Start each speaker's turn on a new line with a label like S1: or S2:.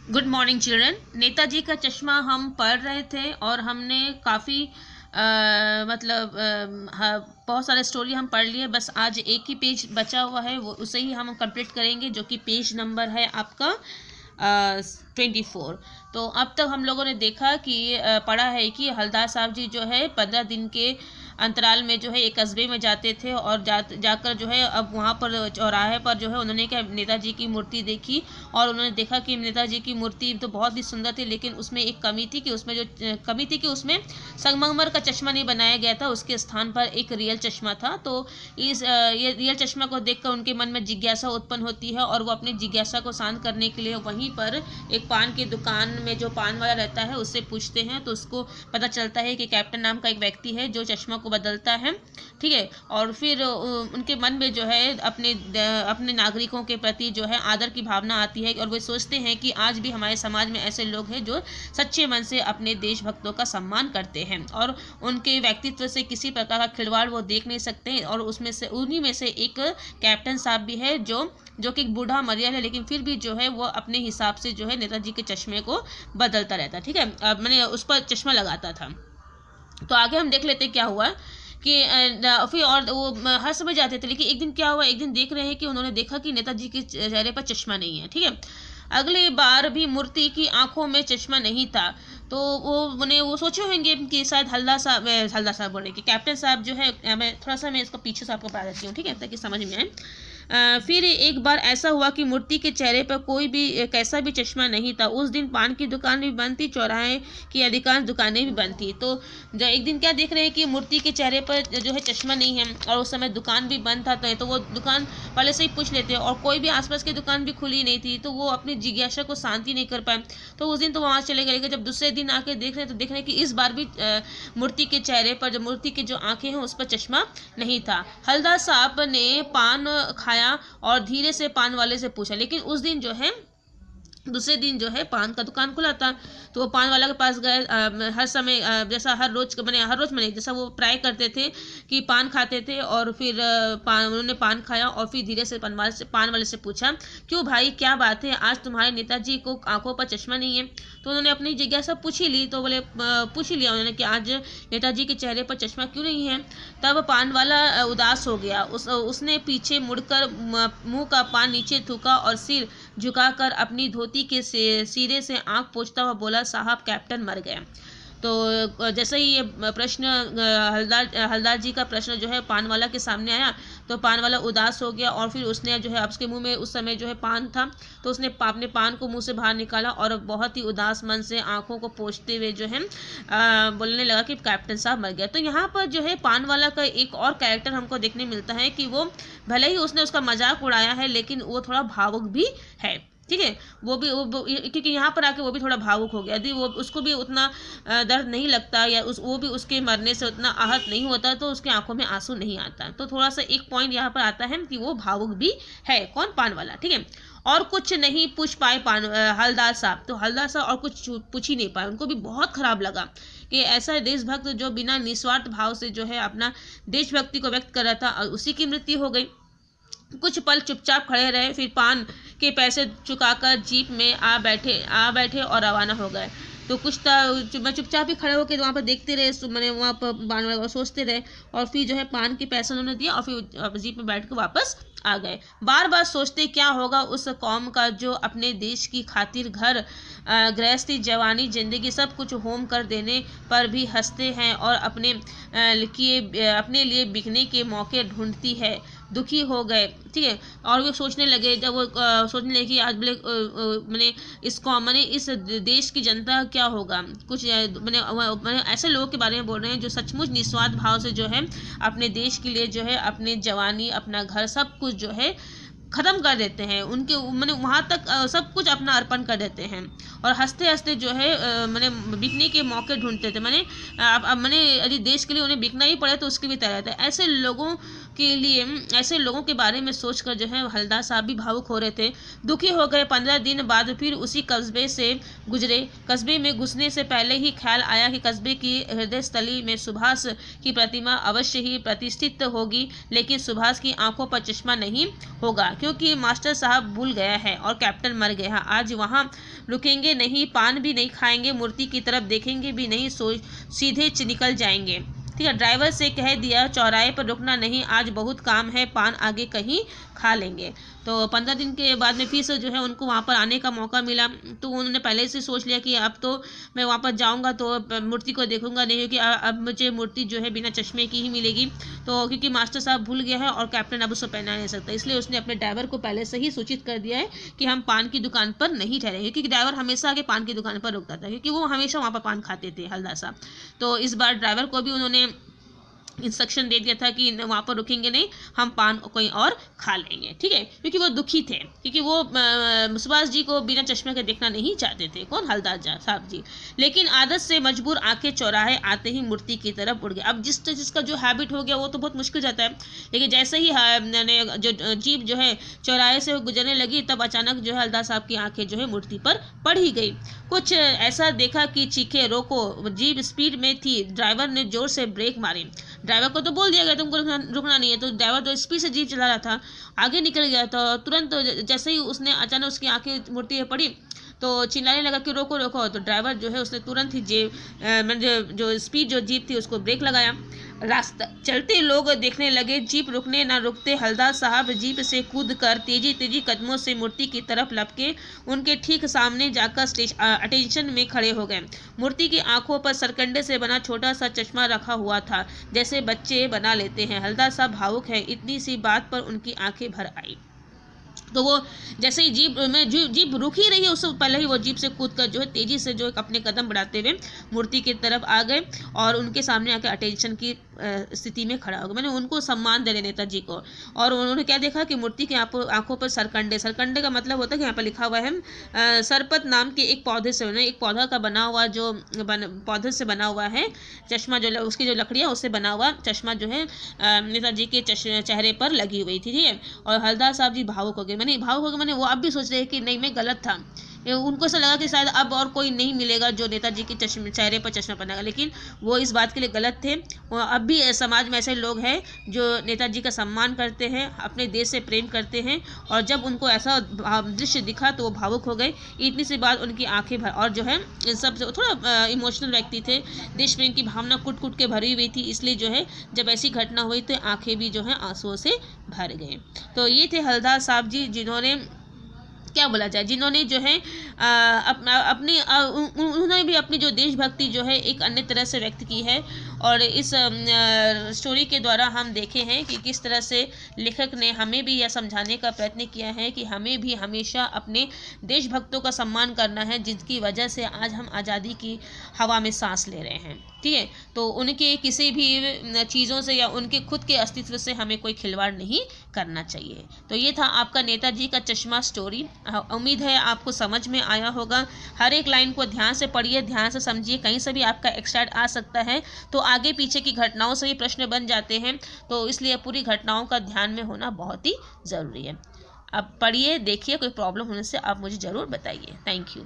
S1: Good morning children. Netaji का चश्मा हम पढ़ रहे थे और हमने काफ़ी बहुत सारे स्टोरी हम पढ़ लिए। बस आज एक ही पेज बचा हुआ है, वो उसे ही हम कंप्लीट करेंगे, जो कि पेज नंबर है आपका 24। तो अब तक हम लोगों ने देखा कि पढ़ा है कि हलदार साहब जी जो है 15 दिन के अंतराल में जो है एक कस्बे में जाते थे और जाकर जो है अब वहाँ पर चौराहे पर जो है उन्होंने क्या नेताजी की मूर्ति देखी और उन्होंने देखा कि नेताजी की मूर्ति तो बहुत ही सुंदर थी, लेकिन उसमें एक कमी थी कि उसमें संगमरमर का चश्मा नहीं बनाया गया था, उसके स्थान पर एक रियल चश्मा था। तो ये रियल चश्मा को देखकर उनके मन में जिज्ञासा उत्पन्न होती है और वो अपनी जिज्ञासा को शांत करने के लिए वहीं पर एक पान की दुकान में जो पान वाला रहता है उससे पूछते हैं। तो उसको पता चलता है कि कैप्टन नाम का एक व्यक्ति है जो चश्मा को बदलता है, ठीक है। और फिर उनके मन में जो है अपने नागरिकों के प्रति जो है आदर की भावना आती है और वे सोचते हैं कि आज भी हमारे समाज में ऐसे लोग हैं जो सच्चे मन से अपने देशभक्तों का सम्मान करते हैं और उनके व्यक्तित्व से किसी प्रकार का खिलवाड़ वो देख नहीं सकते। और उन्हीं में से एक कैप्टन साहब भी है जो कि एक बूढ़ा मरियल है, लेकिन फिर भी जो है वो अपने हिसाब से जो है नेताजी के चश्मे को बदलता रहता, ठीक है। मैंने उस पर चश्मा लगाता था। तो आगे हम देख लेते क्या हुआ कि फिर और वो हर समय जाते थे, लेकिन एक दिन क्या हुआ, एक दिन देख रहे हैं कि उन्होंने देखा कि नेताजी के चेहरे पर चश्मा नहीं है, ठीक है। अगली बार भी मूर्ति की आंखों में चश्मा नहीं था। तो वो सोचे होंगे कि शायद हल्दा साहब बोल रहे कि कैप्टन साहब जो है, मैं इसको पीछे से आपको बता देती हूँ, ठीक है, ताकि समझ में आए। फिर एक बार ऐसा हुआ कि मूर्ति के चेहरे पर कोई भी कैसा भी चश्मा नहीं था। उस दिन पान की दुकान भी बंद थी, चौराहे की अधिकांश दुकानें भी बंद थी। तो एक दिन क्या देख रहे हैं कि मूर्ति के चेहरे पर जो है चश्मा नहीं है और उस समय दुकान भी बंद था। तो वो दुकान वाले से ही पूछ लेते और कोई भी आसपास की दुकान भी खुली नहीं थी, तो वो अपनी जिज्ञासा को शांति नहीं कर पाए। तो उस दिन तो वहाँ चले गए, लेकिन जब दूसरे दिन आके देख रहे हैं तो देख रहे हैं कि इस बार भी मूर्ति के चेहरे पर, जो मूर्ति की जो आंखें हैं उस पर चश्मा नहीं था। हलदार साहब ने पान खाया और धीरे से पान वाले से पूछा, लेकिन उस दिन जो है दूसरे दिन जो है पान का दुकान खुला था। तो वो पान वाला के पास गए। हर समय जैसा हर रोज मैंने जैसा वो ट्राई करते थे कि पान खाते थे और फिर उन्होंने पान खाया और फिर धीरे से पान वाले से पूछा, क्यों भाई, क्या बात है, आज तुम्हारे नेताजी को आंखों पर चश्मा नहीं है? तो उन्होंने अपनी जिज्ञासा पूछ ही ली। तो बोले पूछ ही लिया उन्होंने कि आज नेताजी के चेहरे पर चश्मा क्यों नहीं है। तब पान वाला उदास हो गया। उसने पीछे मुड़कर मुंह का पान नीचे थूका और सिर झुकाकर अपनी धोती के सिरे से आंख पोंछता हुआ बोला, साहब कैप्टन मर गया। तो जैसे ही ये प्रश्न हलदार जी का प्रश्न जो है पान वाला के सामने आया, तो पान वाला उदास हो गया और फिर उसने जो है उसके मुंह में उस समय जो है पान था, तो उसने अपने पान को मुंह से बाहर निकाला और बहुत ही उदास मन से आंखों को पोंछते हुए जो है बोलने लगा कि कैप्टन साहब मर गया। तो यहाँ पर जो है पान वाला का एक और कैरेक्टर हमको देखने मिलता है कि वो भले ही उसने उसका मजाक उड़ाया है, लेकिन वो थोड़ा भावुक भी है, ठीक है। वो क्योंकि यहाँ पर आके वो भी थोड़ा भावुक हो गया। यदि वो उसको भी उतना दर्द नहीं लगता या वो भी उसके मरने से उतना आहत नहीं होता, तो उसकी आंखों में आंसू नहीं आता। तो थोड़ा सा एक पॉइंट यहाँ पर आता है कि वो भावुक भी है, कौन, पान वाला, ठीक है। और कुछ नहीं पूछ पाए हलदार साहब। तो हलदार साहब और कुछ पूछ ही नहीं पाए। उनको भी बहुत खराब लगा कि ऐसा देशभक्त जो बिना निस्वार्थ भाव से जो है अपना देशभक्ति को व्यक्त कर रहा था, उसी की मृत्यु हो गई। कुछ पल चुपचाप खड़े रहे, फिर पान के पैसे चुकाकर जीप में आ बैठे और रवाना हो गए। तो मैं चुपचाप ही खड़े होकर वहाँ पर देखते रहे, मैंने वहाँ पर सोचते रहे और फिर जो है पान के पैसे उन्होंने दिया और फिर जीप में बैठ कर वापस आ गए। बार बार सोचते क्या होगा उस कौम का जो अपने देश की खातिर घर गृहस्थी, जवानी, जिंदगी सब कुछ होम कर देने पर भी हंसते हैं और अपने लिए बिकने के मौके ढूंढती है। दुखी हो गए, ठीक है। और वो सोचने लगे, जब वो सोचने लगे कि आज मैंने इस देश की जनता क्या होगा, कुछ मैंने ऐसे लोगों के बारे में बोल रहे हैं जो सचमुच निस्वार्थ भाव से जो है अपने देश के लिए जो है अपने जवानी, अपना घर, सब कुछ जो है ख़त्म कर देते हैं। उनके मैंने वहाँ तक सब कुछ अपना अर्पण कर देते हैं और हंसते हंसते जो है मैंने बिकने के मौके ढूंढते थे। मैंने यदि देश के लिए उन्हें बिकना ही पड़े तो उसके भी तैयार थे। ऐसे लोगों के लिए ऐसे लोगों के बारे में सोचकर जो है हवलदार साहब भी भावुक हो रहे थे, दुखी हो गए। 15 दिन बाद फिर उसी कस्बे से गुजरे। कस्बे में घुसने से पहले ही ख्याल आया कि कस्बे की हृदय स्थली में सुभाष की प्रतिमा अवश्य ही प्रतिष्ठित होगी, लेकिन सुभाष की आंखों पर चश्मा नहीं होगा, क्योंकि मास्टर साहब भूल गया है और कैप्टन मर गया। आज वहाँ रुकेंगे नहीं, पान भी नहीं खाएंगे, मूर्ति की तरफ देखेंगे भी नहीं, सीधे निकल जाएंगे। ठीक है, ड्राइवर से कह दिया चौराहे पर रुकना नहीं, आज बहुत काम है, पान आगे कहीं खा लेंगे। तो 15 दिन के बाद में फिर से जो है उनको वहाँ पर आने का मौका मिला, तो उन्होंने पहले से सोच लिया कि अब तो मैं वहाँ पर जाऊँगा तो मूर्ति को देखूंगा नहीं, क्योंकि अब मुझे मूर्ति जो है बिना चश्मे की ही मिलेगी। तो क्योंकि मास्टर साहब भूल गया है और कैप्टन अब उसको पहना नहीं सकता, इसलिए उसने अपने ड्राइवर को पहले से ही सूचित कर दिया है कि हम पान की दुकान पर नहीं ठहरेंगे, क्योंकि ड्राइवर हमेशा आगे पान की दुकान पर रुकता था, क्योंकि वो हमेशा वहाँ पर पान खाते थे हवलदार साहब। तो इस बार ड्राइवर को भी उन्होंने इंस्ट्रक्शन दे दिया था कि वहाँ पर रुकेंगे नहीं, हम पान कहीं और खा लेंगे। ठीक है, क्योंकि वो दुखी थे, क्योंकि वो सुभाष जी को बिना चश्मे के देखना नहीं चाहते थे, कौन हवलदार साहब जी। लेकिन आदत से मजबूर आंखें चौराहे आते ही मूर्ति की तरफ उड़ गए। अब जिसका जो हैबिट हो गया वो तो बहुत मुश्किल जाता है, लेकिन जैसे ही जो जीप जो है चौराहे से गुजरने लगी, तब अचानक जो है हवलदार साहब की आंखें जो है मूर्ति पर पड़ ही गई। कुछ ऐसा देखा कि चीखे, रोको, जीप स्पीड में थी। ड्राइवर ने जोर से ब्रेक मारी। ड्राइवर को तो बोल दिया गया तुमको रुकना नहीं है, तो ड्राइवर तो स्पीड से जीप चला रहा था, आगे निकल गया। तो तुरंत जैसे ही उसने अचानक उसकी आंखें मूर्ति पे पड़ी तो चिल्लाने लगा कि रोको रोको। तो ड्राइवर जो है उसने तुरंत ही जो स्पीड जो जीप थी उसको ब्रेक लगाया। रास्ता चलते लोग देखने लगे, जीप रुकने ना रुकते हवलदार साहब जीप से कूदकर तेजी तेजी कदमों से मूर्ति की तरफ लपके उनके ठीक सामने जाकर अटेंशन में खड़े हो गए। मूर्ति की आंखों पर सरकंडे से बना छोटा सा चश्मा रखा हुआ था, जैसे बच्चे बना लेते हैं। हवलदार साहब भावुक है, इतनी सी बात पर उनकी आंखें भर आई। तो वो जैसे ही जीप रुक ही रही है, उससे पहले ही वो जीप से कूदकर जो है तेजी से जो अपने कदम बढ़ाते हुए मूर्ति की तरफ आ गए और उनके सामने आकर अटेंशन की स्थिति में खड़ा हो गया। मैंने उनको सम्मान दे रहे नेताजी को, और उन्होंने क्या देखा कि मूर्ति की आंखों पर सरकंडे का मतलब होता है कि यहाँ पर लिखा हुआ है सरपत नाम के एक पौधे से, उन्हें एक पौधा का बना हुआ जो पौधे से बना हुआ है चश्मा, जो उसकी जो लकड़ी है उससे बना हुआ चश्मा जो है नेताजी के चेहरे पर लगी हुई थी। ठीक है, और हवलदार साहब जी भावुक हो गए। मैंने वो अब भी सोच रहे हैं कि नहीं मैं गलत था, उनको ऐसा लगा कि शायद अब और कोई नहीं मिलेगा जो नेताजी के चेहरे पर चश्मा पहनेगा, लेकिन वो इस बात के लिए गलत थे। अब भी समाज में ऐसे लोग हैं जो नेताजी का सम्मान करते हैं, अपने देश से प्रेम करते हैं, और जब उनको ऐसा दृश्य दिखा तो वो भावुक हो गए। इतनी सी बात उनकी आंखें भर, और जो है इन सब थोड़ा इमोशनल व्यक्ति थे, देश प्रेम की भावना कुट कुट के भरी हुई थी, इसलिए जो है जब ऐसी घटना हुई तो आंखें भी जो है आंसुओं से भर गए। तो ये थे हवलदार साहब जी, जिन्होंने क्या बोला जाए, जिन्होंने जो है उन्होंने भी अपनी जो देशभक्ति जो है एक अन्य तरह से व्यक्त की है। और इस स्टोरी के द्वारा हम देखे हैं कि किस तरह से लेखक ने हमें भी यह समझाने का प्रयत्न किया है कि हमें भी हमेशा अपने देशभक्तों का सम्मान करना है, जिनकी वजह से आज हम आज़ादी की हवा में सांस ले रहे हैं। ठीक है, तो उनके किसी भी चीज़ों से या उनके खुद के अस्तित्व से हमें कोई खिलवाड़ नहीं करना चाहिए। तो ये था आपका नेताजी का चश्मा स्टोरी। उम्मीद है आपको समझ में आया होगा। हर एक लाइन को ध्यान से पढ़िए, ध्यान से समझिए, कहीं से भी आपका एक्स्ट्रा आ सकता है, तो आगे पीछे की घटनाओं से भी प्रश्न बन जाते हैं, तो इसलिए पूरी घटनाओं का ध्यान में होना बहुत ही ज़रूरी है। अब पढ़िए, देखिए, कोई प्रॉब्लम होने से आप मुझे ज़रूर बताइए। Thank you.